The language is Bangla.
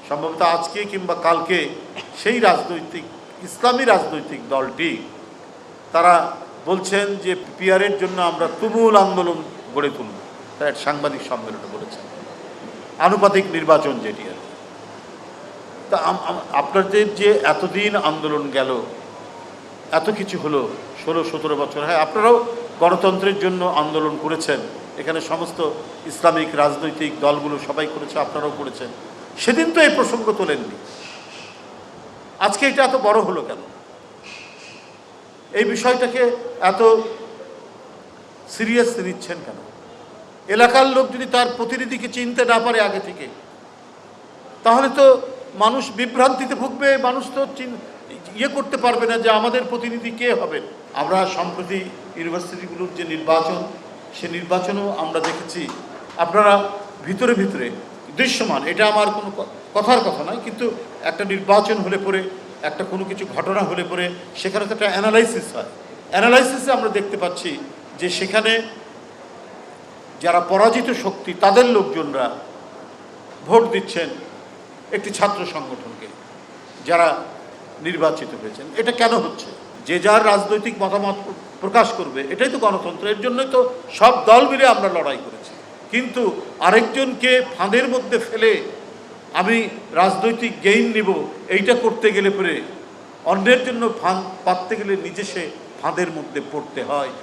সম্ভবত আজকে কিংবা কালকে সেই রাজনৈতিক ইসলামী রাজনৈতিক দলটি তারা বলছেন যে পিআরের জন্য আমরা তুমুল আন্দোলন গড়ে তুলব। তারা এক সাংবাদিক সম্মেলনে বলেছেন, আনুপাতিক নির্বাচন যেটি আর কি। তা আপনাদের যে এতদিন আন্দোলন গেল, এত কিছু হলো, 16-17 বছর, হ্যাঁ আপনারাও গণতন্ত্রের জন্য আন্দোলন করেছেন, এখানে সমস্ত ইসলামিক রাজনৈতিক দলগুলো সবাই করেছে, আপনারাও করেছেন। সেদিন তো এই প্রসঙ্গ তোলেননি, আজকে এটা এত বড় হলো কেন? এই বিষয়টাকে এত সিরিয়াসলি নিচ্ছেন কেন? এলাকার লোক যদি তার প্রতিনিধিকে চিনতে না পারে আগে থেকে, তাহলে তো মানুষ বিভ্রান্তিতে ভুগবে, মানুষ তো ইয়ে করতে পারবে না যে আমাদের প্রতিনিধি কে হবেন। আমরা সম্প্রতি ইউনিভার্সিটিগুলোর যে নির্বাচন, সে নির্বাচনও আমরা দেখেছি আপনারা ভিতরে ভিতরে দৃশ্যমান, এটা আমার কোনো কথার কথা নয়, কিন্তু একটা নির্বাচন হলে পরে, একটা কোনো কিছু ঘটনা হলে পরে সেখানে তো একটা অ্যানালাইসিস হয়। অ্যানালাইসিসে আমরা দেখতে পাচ্ছি যে সেখানে যারা পরাজিত শক্তি তাদের লোকজনরা ভোট দিচ্ছেন একটি ছাত্র সংগঠনকে যারা নির্বাচিত হয়েছেন। এটা কেন হচ্ছে? যে যার রাজনৈতিক মতামত প্রকাশ করবে, এটাই তো গণতন্ত্র। এর জন্যই তো সব দল মিলে আমরা লড়াই করেছি। কিন্তু আরেকজনকে ফাঁদের মধ্যে ফেলে আমি রাজনৈতিক গেইন নিব, এইটা করতে গেলে পরে অন্যের জন্য ফাঁদ পাততে গেলে নিজে সে ফাঁদের মধ্যে পড়তে হয়।